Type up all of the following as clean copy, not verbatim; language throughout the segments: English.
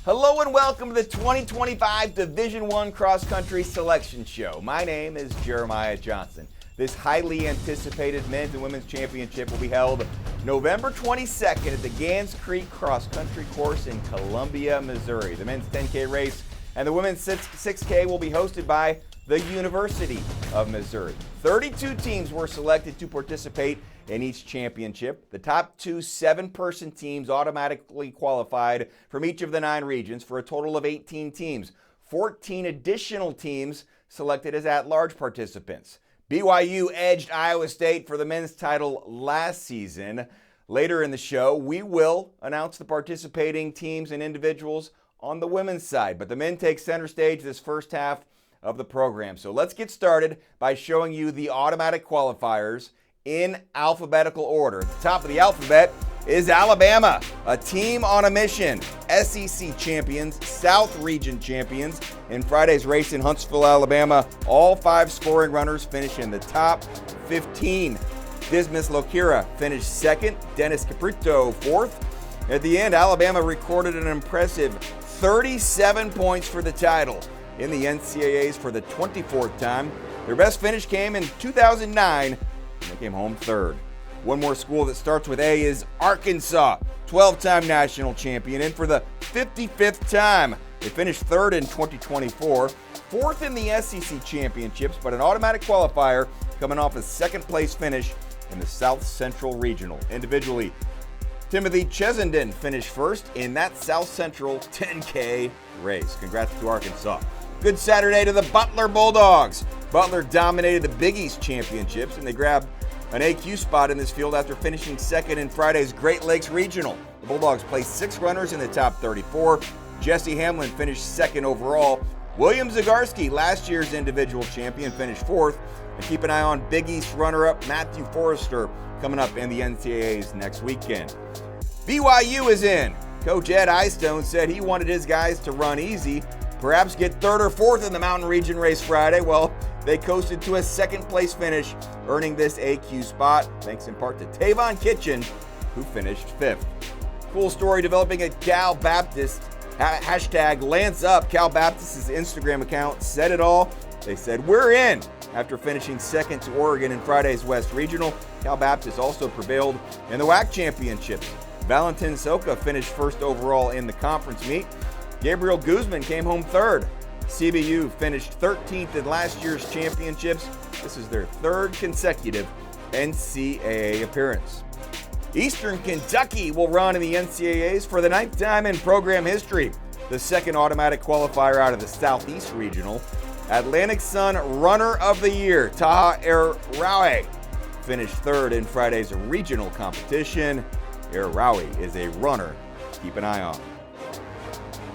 Hello and welcome to the 2025 Division I Cross Country Selection Show. My name is Jeremiah Johnson. This highly anticipated men's and women's championship will be held November 22nd at the Gans Creek Cross Country Course in Columbia, Missouri. The men's 10K race and the women's 6K will be hosted by the University of Missouri. 32 teams were selected to participate in each championship. The top two 7-person teams automatically qualified from each of the 9 regions for a total of 18 teams. 14 additional teams selected as at-large participants. BYU edged Iowa State for the men's title last season. Later in the show, we will announce the participating teams and individuals on the women's side, but the men take center stage this first half of the program. So let's get started by showing you the automatic qualifiers in alphabetical order. At the top of the alphabet is Alabama, a team on a mission. SEC champions, South Region champions. In Friday's race in Huntsville, Alabama, all 5 scoring runners finish in the top 15. Dismas Lokira finished second, Dennis Caprito fourth. At the end, Alabama recorded an impressive 37 points for the title in the NCAAs for the 24th time. Their best finish came in 2009. They came home third. One more school that starts with A is Arkansas, 12-time national champion, and for the 55th time. They finished third in 2024, fourth in the SEC championships, but an automatic qualifier coming off a second-place finish in the South Central Regional. Individually, Timothy Chesenden finished first in that South Central 10K race. Congrats to Arkansas. Good Saturday to the Butler Bulldogs. Butler dominated the Big East championships, and they grabbed an AQ spot in this field after finishing second in Friday's Great Lakes Regional. The Bulldogs placed 6 runners in the top 34. Jesse Hamlin finished second overall. William Zagarski, last year's individual champion, finished fourth. And keep an eye on Big East runner-up Matthew Forrester coming up in the NCAAs next weekend. BYU is in. Coach Ed Eyestone said he wanted his guys to run easy, perhaps get third or fourth in the Mountain Region race Friday. Well, they coasted to a second-place finish, earning this AQ spot, thanks in part to Tavon Kitchen, who finished 5th. Cool story developing at Cal Baptist. Hashtag Lance Up. Cal Baptist's Instagram account said it all. They said, "We're in." After finishing second to Oregon in Friday's West Regional, Cal Baptist also prevailed in the WAC championships. Valentin Soka finished first overall in the conference meet. Gabriel Guzman came home third. CBU finished 13th in last year's championships. This is their 3rd consecutive NCAA appearance. Eastern Kentucky will run in the NCAAs for the 9th time in program history. The 2nd automatic qualifier out of the Southeast Regional. Atlantic Sun Runner of the Year, Taha Erawe, finished 3rd in Friday's regional competition. Erawe is a runner to keep an eye on.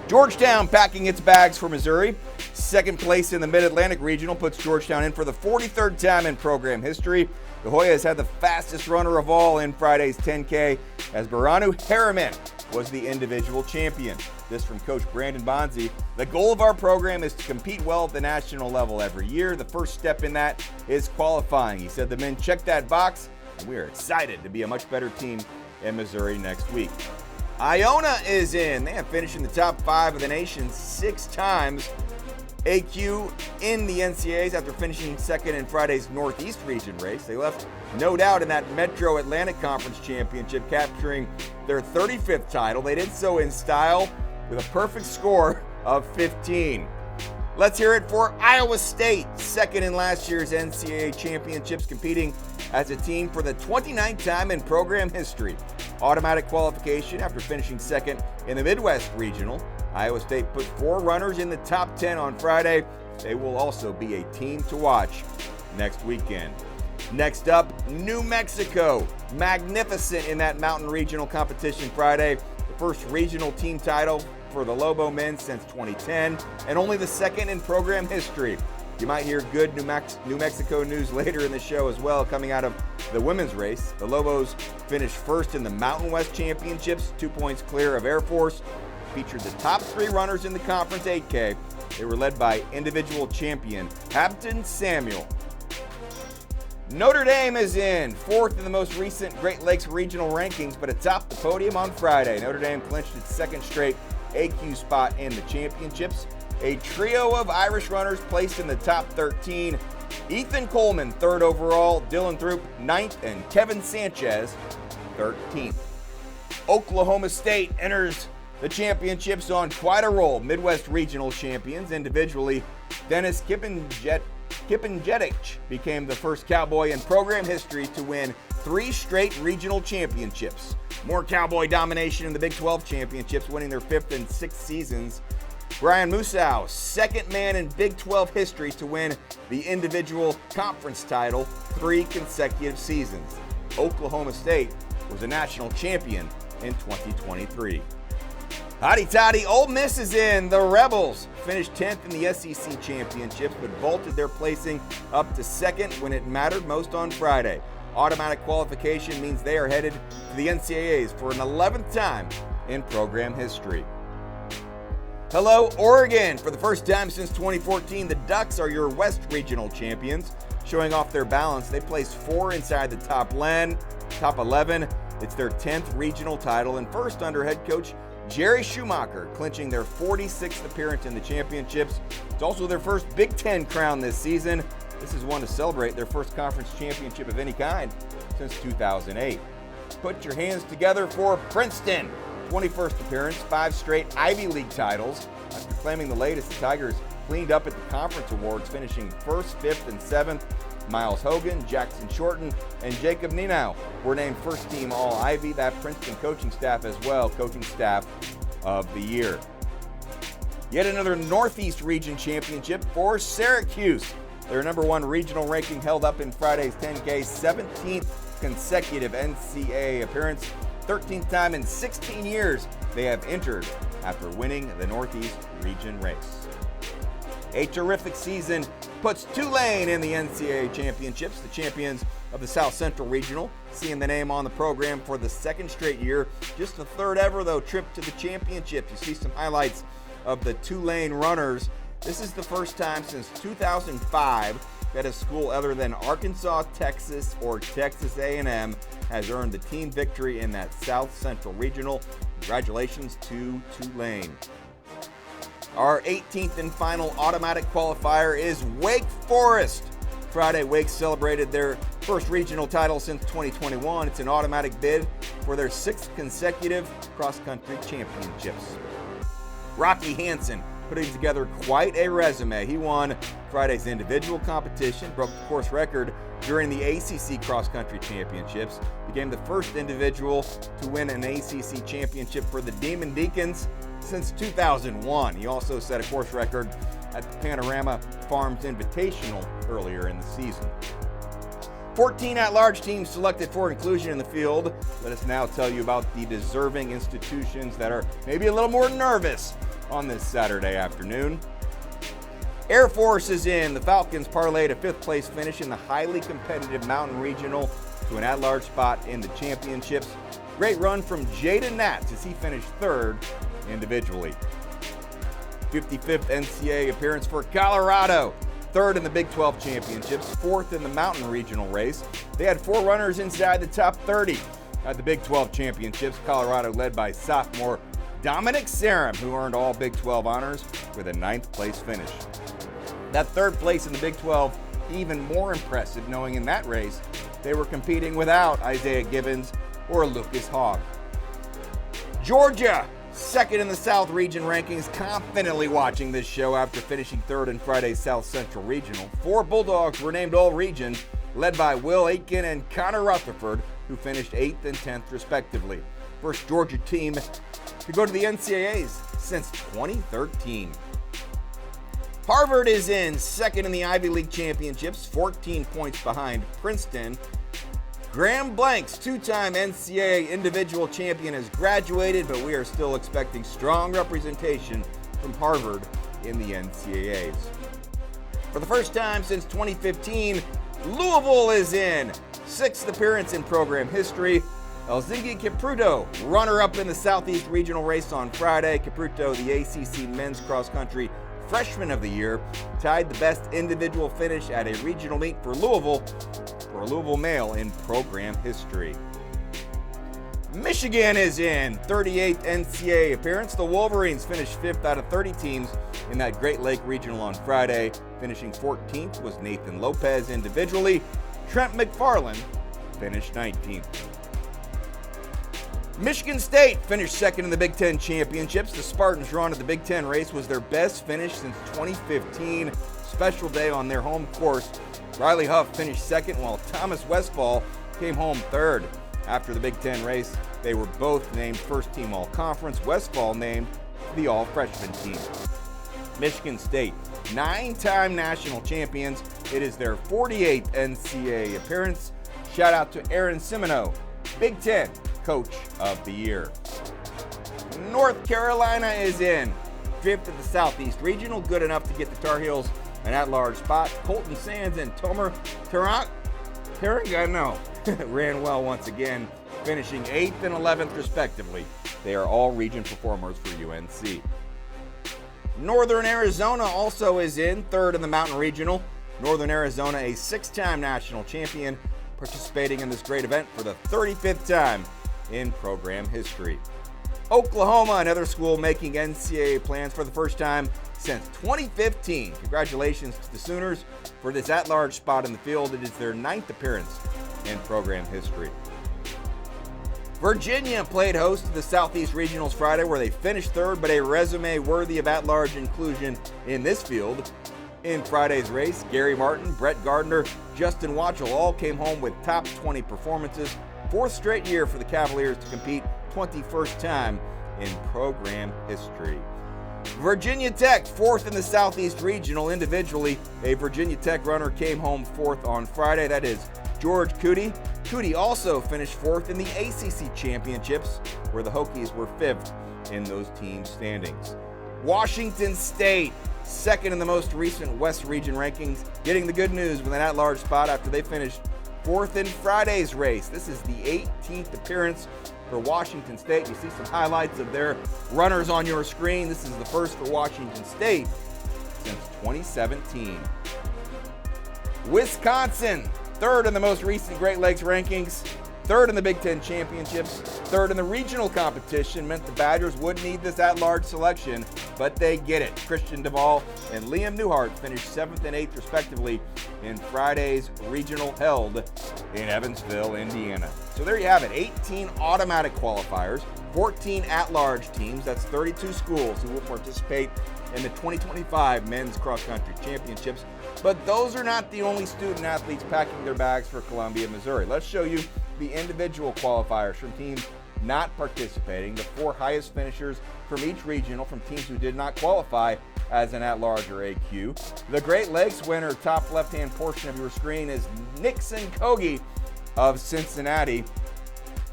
Georgetown packing its bags for Missouri. 2nd place in the Mid-Atlantic Regional puts Georgetown in for the 43rd time in program history. The Hoyas had the fastest runner of all in Friday's 10K as Baranu Harriman was the individual champion. This from Coach Brandon Bonzi. "The goal of our program is to compete well at the national level every year. The first step in that is qualifying." He said the men checked that box, and we are excited to be a much better team in Missouri next week. Iona is in. They have finished in the top 5 of the nation 6 times. AQ in the NCAAs after finishing second in Friday's Northeast Region race. They left no doubt in that Metro Atlantic Conference Championship, capturing their 35th title. They did so in style with a perfect score of 15. Let's hear it for Iowa State, 2nd in last year's NCAA championships, competing as a team for the 29th time in program history. Automatic qualification after finishing second in the Midwest Regional. Iowa State put 4 runners in the top 10 on Friday. They will also be a team to watch next weekend. Next up, New Mexico. Magnificent in that Mountain Regional competition Friday. The first regional team title for the Lobo men since 2010, and only the 2nd in program history. You might hear good New Mexico news later in the show as well, coming out of the women's race. The Lobos finished first in the Mountain West Championships, 2 points clear of Air Force. Featured the top 3 runners in the Conference 8K. They were led by individual champion Hampton Samuel. Notre Dame is in, 4th in the most recent Great Lakes regional rankings, but atop the podium on Friday. Notre Dame clinched its 2nd straight AQ spot in the championships. A trio of Irish runners placed in the top 13. Ethan Coleman, 3rd overall, Dylan Throop, 9th, and Kevin Sanchez, 13th. Oklahoma State enters the championships on quite a roll. Midwest Regional champions individually. Dennis Kipingetich became the first Cowboy in program history to win 3 straight regional championships. More Cowboy domination in the Big 12 championships, winning their 5th and 6th seasons. Brian Musow, 2nd man in Big 12 history to win the individual conference title 3 consecutive seasons. Oklahoma State was a national champion in 2023. Hotty toddy, Ole Miss is in. The Rebels finished 10th in the SEC championships, but vaulted their placing up to 2nd when it mattered most on Friday. Automatic qualification means they are headed to the NCAAs for an 11th time in program history. Hello, Oregon. For the first time since 2014, the Ducks are your West Regional champions. Showing off their balance, they placed 4 inside the top 11. It's their 10th regional title and first under head coach Jerry Schumacher, clinching their 46th appearance in the championships. It's also their first Big Ten crown this season. This is one to celebrate their first conference championship of any kind since 2008. Put your hands together for Princeton. 21st appearance, 5 straight Ivy League titles. After claiming the latest, the Tigers cleaned up at the conference awards, finishing 1st, 5th, and 7th. Miles Hogan, Jackson Shorten, and Jacob Nenau were named first team All-Ivy. That Princeton coaching staff as well, coaching staff of the year. Yet another Northeast Region championship for Syracuse. Their number 1 regional ranking held up in Friday's 10K, 17th consecutive NCAA appearance, 13th time in 16 years they have entered after winning the Northeast Region race. A terrific season puts Tulane in the NCAA championships, the champions of the South Central Regional, seeing the name on the program for the 2nd straight year. Just the 3rd ever, though, trip to the championship. You see some highlights of the Tulane runners. This is the first time since 2005 that a school other than Arkansas, Texas, or Texas A&M has earned the team victory in that South Central Regional. Congratulations to Tulane. Our 18th and final automatic qualifier is Wake Forest. Friday, Wake celebrated their first regional title since 2021. It's an automatic bid for their 6th consecutive cross-country championships. Rocky Hansen putting together quite a resume. He won Friday's individual competition, broke the course record during the ACC cross-country championships, became the first individual to win an ACC championship for the Demon Deacons since 2001. He also set a course record at the Panorama Farms Invitational earlier in the season. 14 at-large teams selected for inclusion in the field. Let us now tell you about the deserving institutions that are maybe a little more nervous on this Saturday afternoon. Air Force is in. The Falcons parlayed a 5th place finish in the highly competitive Mountain Regional to an at-large spot in the championships. Great run from Jaden Nats as he finished 3rd individually. 55th NCAA appearance for Colorado. 3rd in the Big 12 championships, 4th in the Mountain Regional race. They had 4 runners inside the top 30 at the Big 12 championships. Colorado led by sophomore Dominic Sarum, who earned all Big 12 honors with a 9th place finish. That 3rd place in the Big 12, even more impressive, knowing in that race they were competing without Isaiah Gibbons or Lucas Hogg. Georgia, 2nd in the South Region rankings, confidently watching this show after finishing 3rd in Friday's South Central Regional. 4 Bulldogs were named All-Region, led by Will Aitken and Connor Rutherford, who finished 8th and 10th respectively. First Georgia team to go to the NCAAs since 2013. Harvard is in, 2nd in the Ivy League championships, 14 points behind Princeton. Graham Blanks, 2-time NCAA individual champion, has graduated, but we are still expecting strong representation from Harvard in the NCAAs. For the first time since 2015, Louisville is in. 6th appearance in program history. Elzingi Kipruto, runner-up in the Southeast Regional race on Friday. Kipruto, the ACC Men's Cross Country Freshman of the Year, tied the best individual finish at a regional meet for a Louisville male in program history. Michigan is in 38th NCAA appearance. The Wolverines finished 5th out of 30 teams in that Great Lake Regional on Friday. Finishing 14th was Nathan Lopez individually. Trent McFarland finished 19th. Michigan State finished 2nd in the Big Ten championships. The Spartans' run at the Big Ten race was their best finish since 2015. Special day on their home course. Riley Huff finished 2nd, while Thomas Westfall came home 3rd. After the Big Ten race, they were both named first team all-conference. Westfall named the all-freshman team. Michigan State, 9-time national champions. It is their 48th NCAA appearance. Shout out to Aaron Simino, Big Ten Coach of the Year. North Carolina is in 5th at the Southeast Regional, good enough to get the Tar Heels an at-large spot. Colton Sands and Tomer Terrangano ran well once again, finishing 8th and 11th respectively. They are all region performers for UNC. Northern Arizona also is in 3rd in the Mountain Regional. Northern Arizona, a 6-time national champion, participating in this great event for the 35th time in program history. Oklahoma, another school making NCAA plans for the first time since 2015. Congratulations to the Sooners for this at-large spot in the field. It is their 9th appearance in program history. Virginia played host to the Southeast Regionals Friday, where they finished 3rd, but a resume worthy of at-large inclusion in this field. In Friday's race, Gary Martin, Brett Gardner, Justin Watchell all came home with top 20 performances. 4th straight year for the Cavaliers to compete, 21st time in program history. Virginia Tech, 4th in the Southeast Regional individually. A Virginia Tech runner came home 4th on Friday. That is George Cootie. Cootie also finished 4th in the ACC Championships, where the Hokies were 5th in those team standings. Washington State, 2nd in the most recent West Region rankings, getting the good news with an at-large spot after they finished 4th in Friday's race. This is the 18th appearance for Washington State. You see some highlights of their runners on your screen. This is the first for Washington State since 2017. Wisconsin, 3rd in the most recent Great Lakes rankings, 3rd in the Big Ten championships, 3rd in the regional competition. Meant the Badgers would need this at-large selection, but they get it. Christian Duvall and Liam Newhart finished 7th and 8th respectively in Friday's regional held in Evansville, Indiana. So there you have it, 18 automatic qualifiers, 14 at-large teams. That's 32 schools who will participate in the 2025 Men's Cross Country Championships. But those are not the only student athletes packing their bags for Columbia, Missouri. Let's show you the individual qualifiers from teams not participating, the 4 highest finishers from each regional from teams who did not qualify as an at-large or AQ. The Great Lakes winner, top left-hand portion of your screen, is Nixon Kogi of Cincinnati.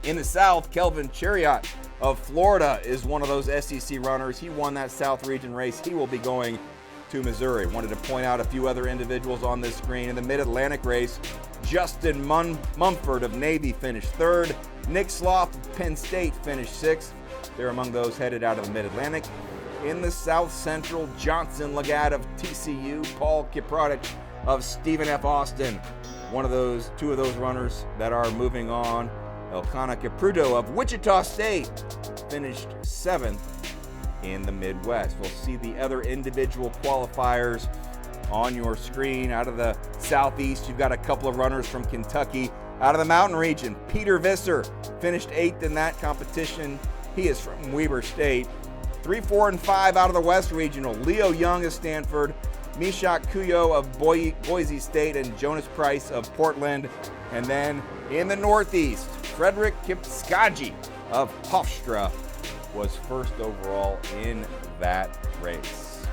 In the South, Kelvin Chariot of Florida is one of those SEC runners. He won that South region race. He will be going to Missouri. Wanted to point out a few other individuals on this screen. In the Mid-Atlantic race, Justin Mumford of Navy finished 3rd. Nick Sloth of Penn State finished 6th. They're among those headed out of the Mid-Atlantic. In the South Central, Johnson Legat of TCU, Paul Kiprotich of Stephen F. Austin. Two of those runners that are moving on. Elkanah Kipruto of Wichita State finished 7th in the Midwest. We'll see the other individual qualifiers on your screen. Out of the Southeast, you've got a couple of runners from Kentucky. Out of the Mountain region, Peter Visser finished 8th in that competition. He is from Weber State. 3, 4, and 5 out of the West Regional. Leo Young of Stanford, Mishak Kuyo of Boise State, and Jonas Price of Portland. And then in the Northeast, Frederick Kipskaji of Hofstra was 1st overall in that race.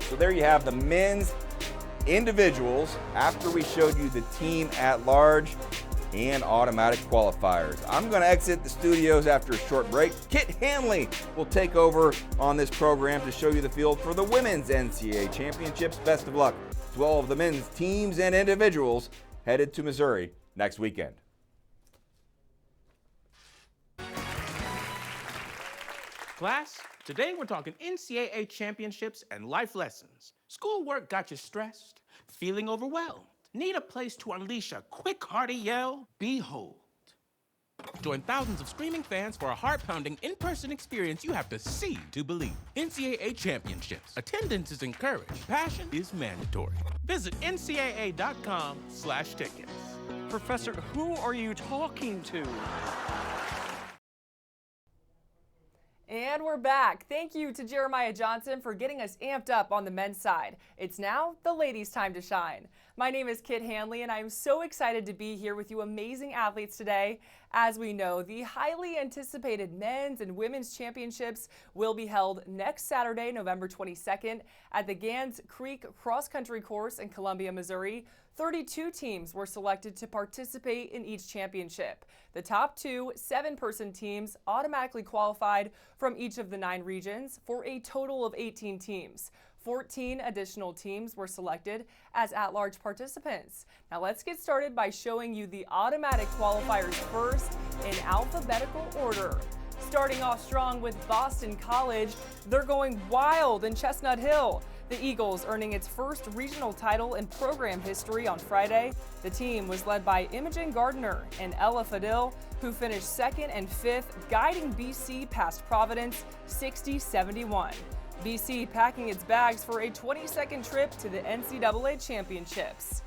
So there you have the men's individuals after we showed you the team at large and automatic qualifiers. I'm going to exit the studios after a short break. Kit Hanley will take over on this program to show you the field for the women's NCAA championships. Best of luck to all of the men's teams and individuals headed to Missouri next weekend. Class, today we're talking NCAA championships and life lessons. Schoolwork got you stressed, feeling overwhelmed. Need a place to unleash a quick, hearty yell? Behold. Join thousands of screaming fans for a heart-pounding in-person experience you have to see to believe. NCAA Championships. Attendance is encouraged. Passion is mandatory. Visit ncaa.com/tickets. Professor, who are you talking to? And we're back. Thank you to Jeremiah Johnson for getting us amped up on the men's side. It's now the ladies' time to shine. My name is Kit Hanley, and I'm so excited to be here with you amazing athletes today. As we know, the highly anticipated men's and women's championships will be held next Saturday, November 22nd, at the Gans Creek Cross Country Course in Columbia, Missouri. 32 teams were selected to participate in each championship. The top two 7-person teams automatically qualified from each of the 9 regions for a total of 18 teams. 14 additional teams were selected as at-large participants. Now let's get started by showing you the automatic qualifiers first in alphabetical order. Starting off strong with Boston College, they're going wild in Chestnut Hill. The Eagles earning its first regional title in program history on Friday. The team was led by Imogen Gardner and Ella Fadil, who finished 2nd and 5th, guiding BC past Providence 60-71. BC packing its bags for a 22nd trip to the NCAA Championships.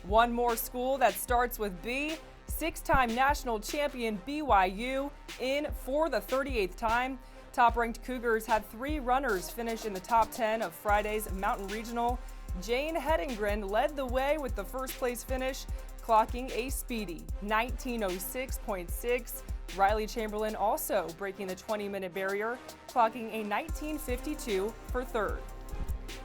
One more school that starts with B, 6-time national champion BYU in for the 38th time. Top-ranked Cougars had 3 runners finish in the top 10 of Friday's Mountain Regional. Jane Hedengren led the way with the first-place finish, clocking a speedy 19:06.6. Riley Chamberlain also breaking the 20-minute barrier, clocking a 19:52 for third.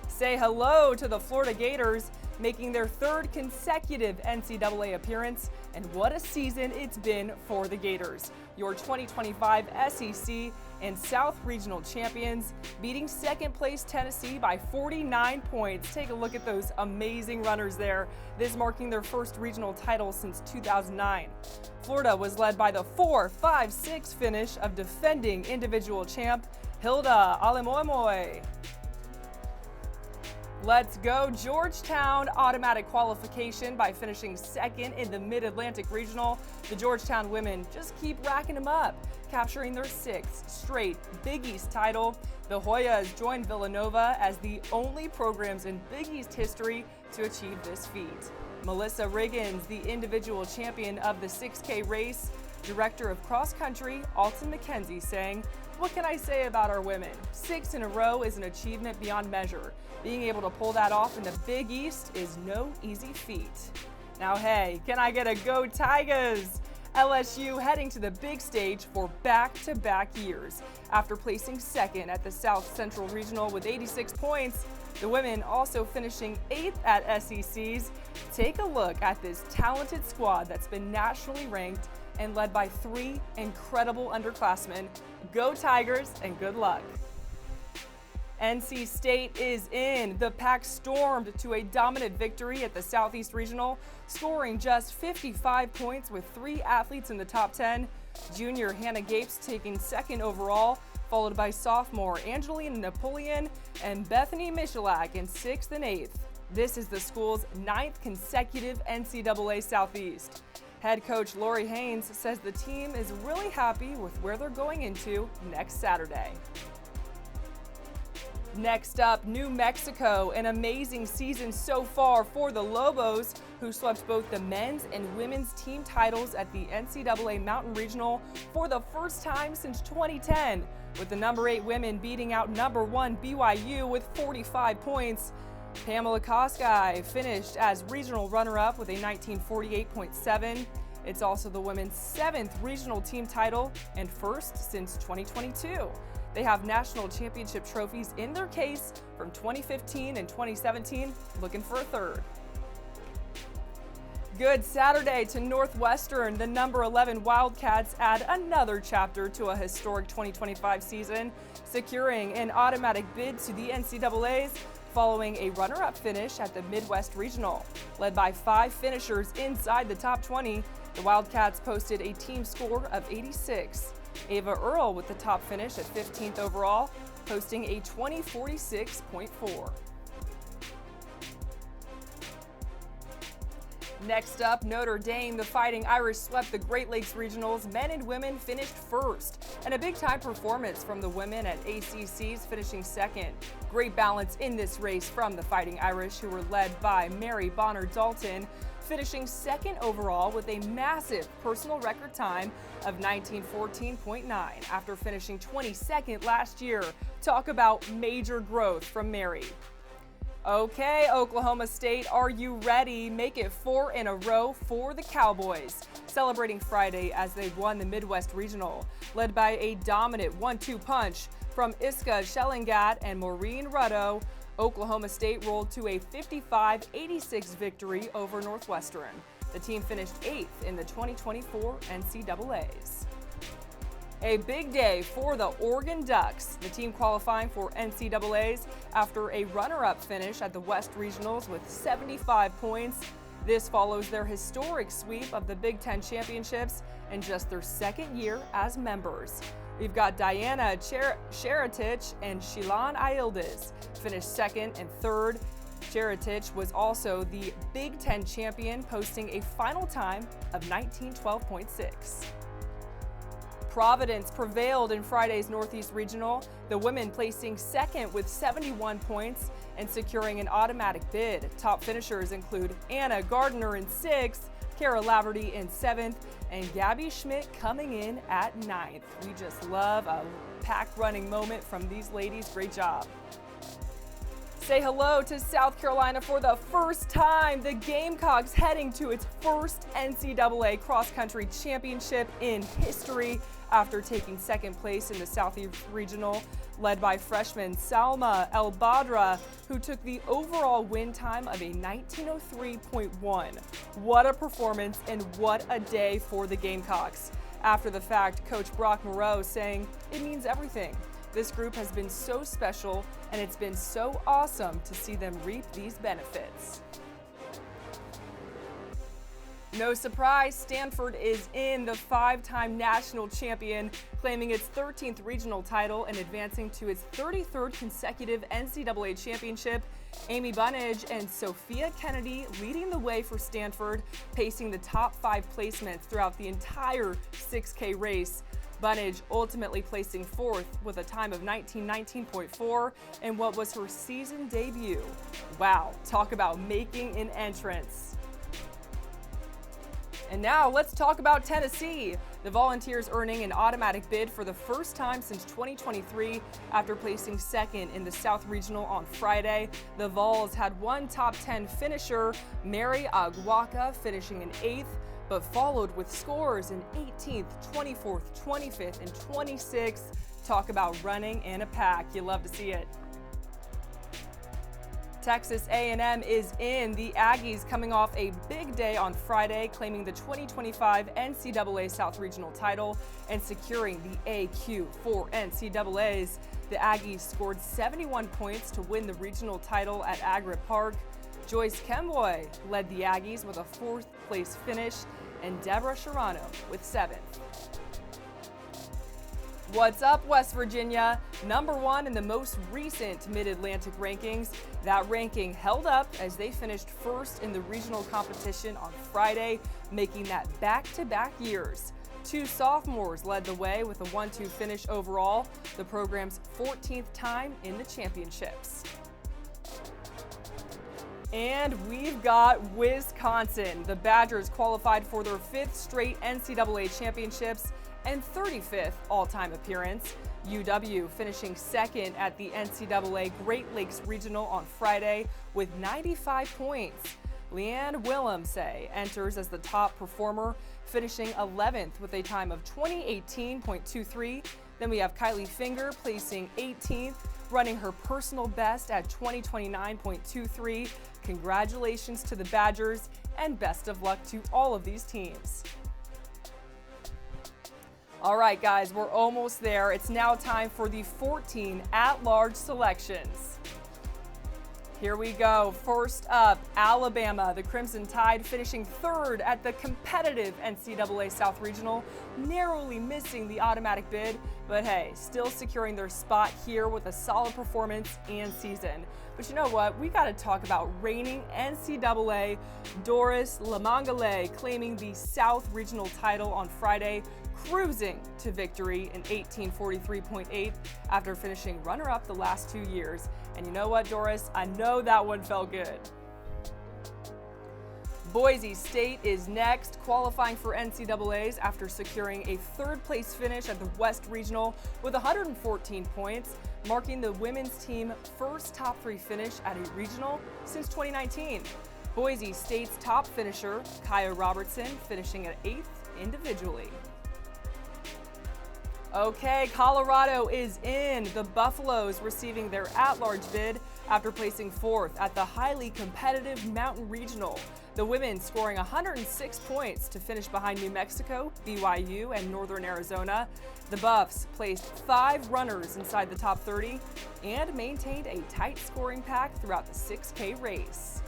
Say hello to the Florida Gators, making their 3rd consecutive NCAA appearance, and what a season it's been for the Gators. Your 2025 SEC and South Regional champions, beating 2nd place Tennessee by 49 points. Take a look at those amazing runners there. This marking their first regional title since 2009. Florida was led by the 4-5-6 finish of defending individual champ Hilda Alemoimoy. Let's go Georgetown, automatic qualification by finishing 2nd in the Mid-Atlantic Regional. The Georgetown women just keep racking them up, capturing their 6th straight Big East title. The Hoyas joined Villanova as the only programs in Big East history to achieve this feat. Melissa Riggins, the individual champion of the 6K race. Director of Cross Country, Alton McKenzie, saying, "What can I say about our women? 6 in a row is an achievement beyond measure. Being able to pull that off in the Big East is no easy feat." Now, hey, can I get a go Tigers? LSU heading to the big stage for back-to-back years. After placing 2nd at the South Central Regional with 86 points, the women also finishing 8th at SECs. Take a look at this talented squad that's been nationally ranked and led by 3 incredible underclassmen. Go Tigers and good luck. NC State is in. The Pack stormed to a dominant victory at the Southeast Regional, scoring just 55 points with 3 athletes in the top 10. Junior Hannah Gapes taking 2nd overall, followed by sophomore Angelina Napoleon and Bethany Michalak in 6th and 8th. This is the school's 9th consecutive NCAA Southeast. Head coach Lori Haynes says the team is really happy with where they're going into next Saturday. Next up, New Mexico, an amazing season so far for the Lobos, who swept both the men's and women's team titles at the NCAA Mountain Regional for the first time since 2010, with the number 8 women beating out number 1 BYU with 45 points. Pamela Koskai finished as regional runner-up with a 1948.7. It's also the women's 7th regional team title and first since 2022. They have national championship trophies in their case from 2015 and 2017, looking for a 3rd. Good Saturday to Northwestern. The number 11 Wildcats add another chapter to a historic 2025 season, securing an automatic bid to the NCAAs following a runner-up finish at the Midwest Regional. Led by 5 finishers inside the top 20, the Wildcats posted a team score of 86. Ava Earl with the top finish at 15th overall, posting a 2046.4. Next up, Notre Dame. The Fighting Irish swept the Great Lakes Regionals. Men and women finished first. And a big-time performance from the women at ACC's, finishing second. Great balance in this race from the Fighting Irish, who were led by Mary Bonner-Dalton, finishing second overall with a massive personal record time of 19:14.9 after finishing 22nd last year. Talk about major growth from Mary. Okay, Oklahoma State, are you ready? Make it 4 in a row for the Cowboys, celebrating Friday as they won the Midwest Regional, led by a dominant 1-2 punch from Iska Schellingat and Maureen Ruddo. Oklahoma State rolled to a 55-86 victory over Northwestern. The team finished 8th in the 2024 NCAAs. A big day for the Oregon Ducks, the team qualifying for NCAAs after a runner-up finish at the West Regionals with 75 points. This follows their historic sweep of the Big Ten championships in just their second year as members. We've got Diana Cheretich and Shilan Ayildiz finished second and third. Cheretich was also the Big Ten champion, posting a final time of 19:12.6. Providence prevailed in Friday's Northeast Regional, the women placing second with 71 points and securing an automatic bid. Top finishers include Anna Gardner in 6th, Kara Laverty in 7th, and Gabby Schmidt coming in at 9th. We just love a pack running moment from these ladies. Great job. Say hello to South Carolina for the first time. The Gamecocks heading to its first NCAA cross-country championship in history after taking second place in the Southeast Regional, led by freshman Salma El Badra, who took the overall win time of a 19:03.1. What a performance and what a day for the Gamecocks. After the fact, Coach Brock Moreau saying, "It means everything. This group has been so special, and it's been so awesome to see them reap these benefits." No surprise, Stanford is in, the 5-time national champion, claiming its 13th regional title and advancing to its 33rd consecutive NCAA championship. Amy Bunnage and Sophia Kennedy leading the way for Stanford, pacing the top 5 placements throughout the entire 6K race. Bunnage ultimately placing 4th with a time of 19:19.4 in what was her season debut. Wow, talk about making an entrance. And now let's talk about Tennessee. The Volunteers earning an automatic bid for the first time since 2023 after placing second in the South Regional on Friday. The Vols had one top 10 finisher, Mary Agwaka, finishing in 8th, but followed with scores in 18th, 24th, 25th, and 26th. Talk about running in a pack. You love to see it. Texas A&M is in. The Aggies coming off a big day on Friday, claiming the 2025 NCAA South Regional title and securing the AQ4 NCAAs. The Aggies scored 71 points to win the regional title at Agritt Park. Joyce Kemboy led the Aggies with a 4th place finish, and Deborah Sharano with 7th. What's up, West Virginia? Number 1 in the most recent Mid-Atlantic rankings. That ranking held up as they finished first in the regional competition on Friday, making that back-to-back years. 2 sophomores led the way with a 1-2 finish overall, the program's 14th time in the championships. And we've got Wisconsin. The Badgers qualified for their 5th straight NCAA championships and 35th all-time appearance. UW finishing second at the NCAA Great Lakes Regional on Friday with 95 points. Leanne Willemse enters as the top performer, finishing 11th with a time of 20:18.23. Then we have Kylie Finger placing 18th, running her personal best at 20:29.23. Congratulations to the Badgers and best of luck to all of these teams. All right, guys, we're almost there. It's now time for the 14 at-large selections. Here we go. First up, Alabama. The Crimson Tide finishing third at the competitive NCAA South Regional, narrowly missing the automatic bid, but hey, still securing their spot here with a solid performance and season. But you know what? We got to talk about reigning NCAA Doris Lamangale claiming the South Regional title on Friday, cruising to victory in 1843.8 after finishing runner-up the last 2 years. And you know what, Doris? I know that one felt good. Boise State is next, qualifying for NCAAs after securing a third-place finish at the West Regional with 114 points, marking the women's team first top 3 finish at a regional since 2019. Boise State's top finisher, Kaya Robertson, finishing at 8th individually. Okay, Colorado is in. The Buffaloes receiving their at-large bid after placing 4th at the highly competitive Mountain Regional. The women scoring 106 points to finish behind New Mexico, BYU, and Northern Arizona. The Buffs placed 5 runners inside the top 30 and maintained a tight scoring pack throughout the 6K race.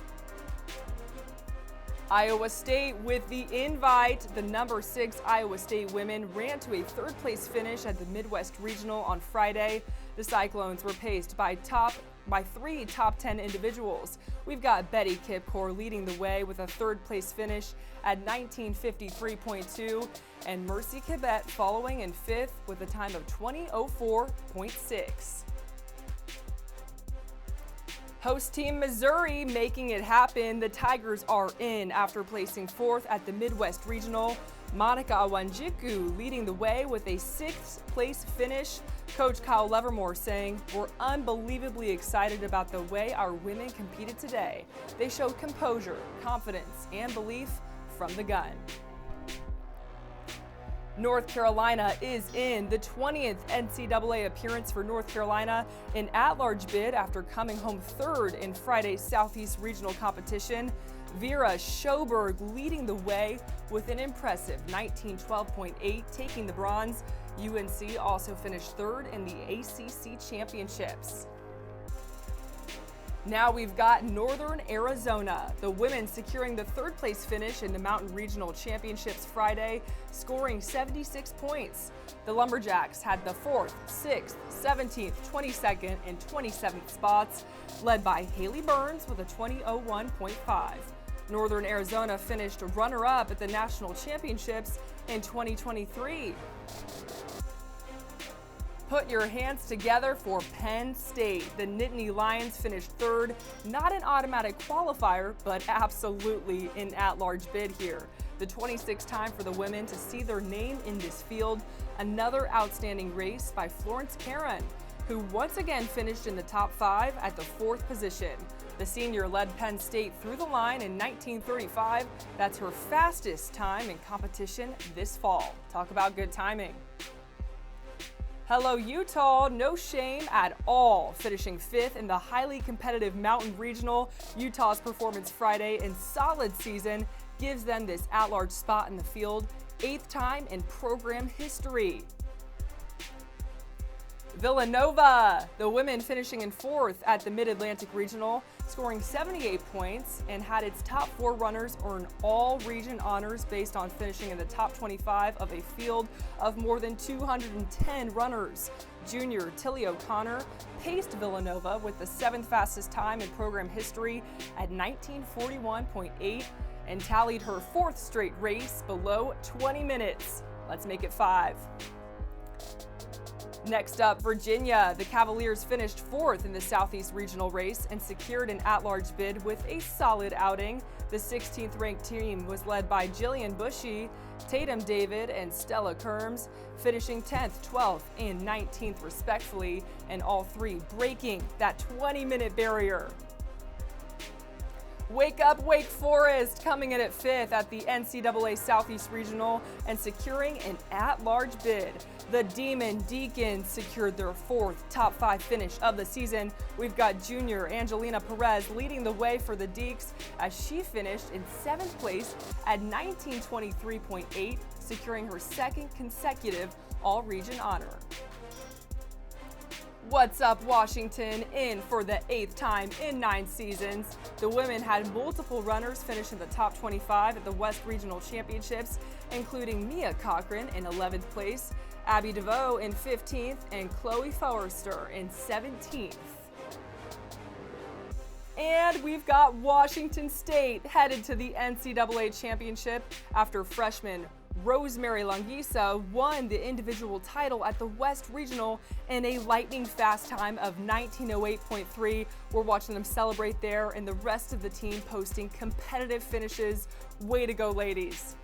Iowa State with the invite. The number 6 Iowa State women ran to a third-place finish at the Midwest Regional on Friday. The Cyclones were paced by 3 top 10 individuals. We've got Betty Kipkor leading the way with a third-place finish at 19:53.2, and Mercy Kibet following in 5th with a time of 20:04.6. Host team Missouri making it happen. The Tigers are in after placing 4th at the Midwest Regional. Monica Awanjiku leading the way with a 6th place finish. Coach Kyle Levermore saying, "We're unbelievably excited about the way our women competed today. They showed composure, confidence, and belief from the gun." North Carolina is in. The 20th NCAA appearance for North Carolina, an at-large bid after coming home 3rd in Friday's Southeast Regional competition. Vera Schoberg leading the way with an impressive 19:12.8, taking the bronze. UNC also finished 3rd in the ACC championships. Now we've got Northern Arizona, the women securing the 3rd-place finish in the Mountain Regional Championships Friday, scoring 76 points. The Lumberjacks had the 4th, 6th, 17th, 22nd, and 27th spots, led by Haley Burns with a 20:01.5. Northern Arizona finished runner-up at the National Championships in 2023. Put your hands together for Penn State. The Nittany Lions finished 3rd, not an automatic qualifier, but absolutely an at-large bid here. The 26th time for the women to see their name in this field. Another outstanding race by Florence Caron, who once again finished in the top 5 at the 4th position. The senior led Penn State through the line in 19:35. That's her fastest time in competition this fall. Talk about good timing. Hello, Utah, no shame at all, finishing 5th in the highly competitive Mountain Regional. Utah's performance Friday in solid season gives them this at-large spot in the field, 8th time in program history. Villanova, the women finishing in 4th at the Mid-Atlantic Regional, scoring 78 points, and had its top 4 runners earn all region honors based on finishing in the top 25 of a field of more than 210 runners. Junior Tilly O'Connor paced Villanova with the 7th fastest time in program history at 19:41.8 and tallied her 4th straight race below 20 minutes. Let's make it 5. Next up, Virginia. The Cavaliers finished 4th in the Southeast Regional race and secured an at-large bid with a solid outing. The 16th ranked team was led by Jillian Bushy, Tatum David, and Stella Kerms, finishing 10th, 12th, and 19th respectively, and all 3 breaking that 20-minute barrier. Wake up, Wake Forest, coming in at 5th at the NCAA Southeast Regional and securing an at-large bid. The Demon Deacons secured their 4th top 5 finish of the season. We've got junior Angelina Perez leading the way for the Deeks as she finished in 7th place at 19:23.8, securing her 2nd consecutive all-region honor. What's up, Washington? In for the 8th time in 9 seasons. The women had multiple runners finish in the top 25 at the West Regional Championships, including Mia Cochran in 11th place, Abby DeVoe in 15th, and Chloe Forrester in 17th. And we've got Washington State headed to the NCAA championship after freshman Rosemary Longuisa won the individual title at the West Regional in a lightning-fast time of 19:08.3. We're watching them celebrate there, and the rest of the team posting competitive finishes. Way to go, ladies.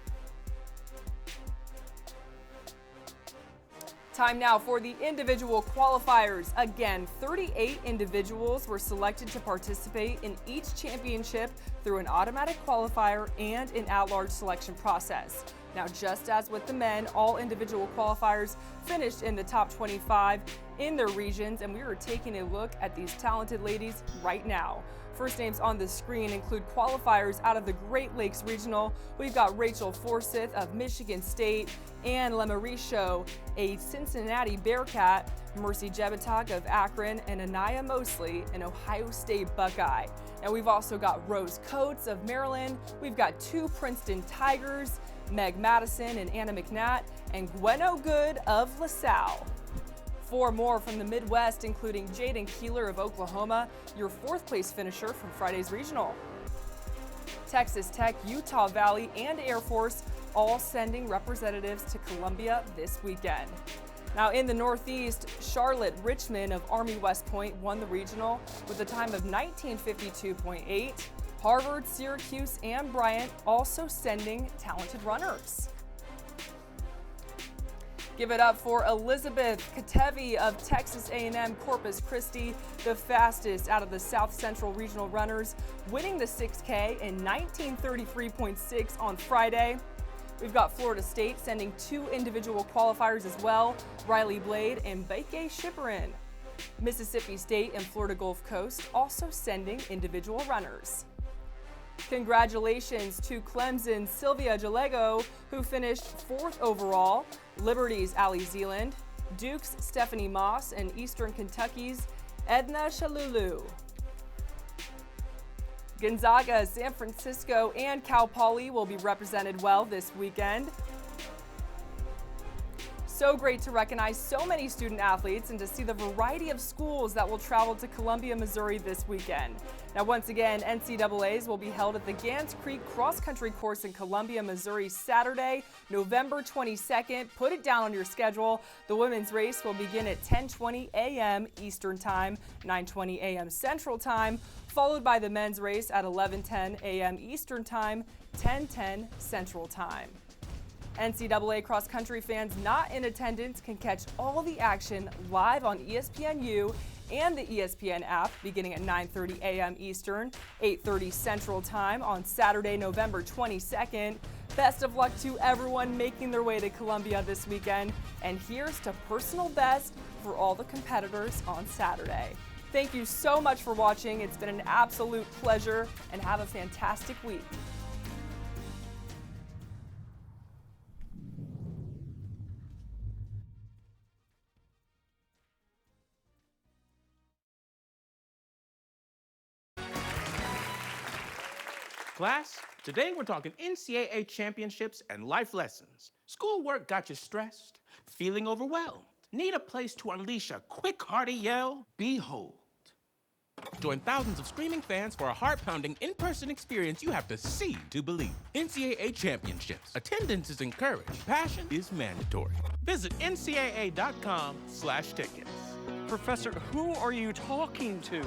Time now for the individual qualifiers. Again, 38 individuals were selected to participate in each championship through an automatic qualifier and an at-large selection process. Now, just as with the men, all individual qualifiers finished in the top 25 in their regions, and we are taking a look at these talented ladies right now. First names on the screen include qualifiers out of the Great Lakes Regional. We've got Rachel Forsyth of Michigan State, Ann Lemaricho, a Cincinnati Bearcat, Mercy Jebitok of Akron, and Anaya Mosley, an Ohio State Buckeye. Now we've also got Rose Coates of Maryland. We've got 2 Princeton Tigers, Meg Madison and Anna McNatt, and Gweno Good of LaSalle. 4 more from the Midwest, including Jaden Keeler of Oklahoma, your 4th place finisher from Friday's regional. Texas Tech, Utah Valley, and Air Force all sending representatives to Columbia this weekend. Now in the Northeast, Charlotte Richmond of Army West Point won the regional with a time of 19:52.8. Harvard, Syracuse, and Bryant also sending talented runners. Give it up for Elizabeth Katevi of Texas A&M Corpus Christi, the fastest out of the South Central Regional runners, winning the 6K in 19:33.6 on Friday. We've got Florida State sending 2 individual qualifiers as well, Riley Blade and Baike Shipperin. Mississippi State and Florida Gulf Coast also sending individual runners. Congratulations to Clemson's Sylvia Jalego, who finished 4th overall, Liberty's Allie Zealand, Duke's Stephanie Moss, and Eastern Kentucky's Edna Shalulu. Gonzaga, San Francisco, and Cal Poly will be represented well this weekend. So great to recognize so many student athletes and to see the variety of schools that will travel to Columbia, Missouri this weekend. Now, once again, NCAAs will be held at the Gans Creek Cross Country Course in Columbia, Missouri, Saturday, November 22nd. Put it down on your schedule. The women's race will begin at 10:20 a.m. Eastern Time, 9:20 a.m. Central Time, followed by the men's race at 11:10 a.m. Eastern Time, 10:10 Central Time. NCAA cross-country fans not in attendance can catch all the action live on ESPNU and the ESPN app beginning at 9:30 a.m. Eastern, 8:30 Central Time on Saturday, November 22nd. Best of luck to everyone making their way to Columbia this weekend, and here's to personal best for all the competitors on Saturday. Thank you so much for watching. It's been an absolute pleasure, and have a fantastic week. Class, today we're talking NCAA championships and life lessons. Schoolwork got you stressed, feeling overwhelmed. Need a place to unleash a quick, hearty yell? Behold. Join thousands of screaming fans for a heart-pounding in-person experience you have to see to believe. NCAA championships. Attendance is encouraged. Passion is mandatory. Visit ncaa.com/tickets. Professor, who are you talking to?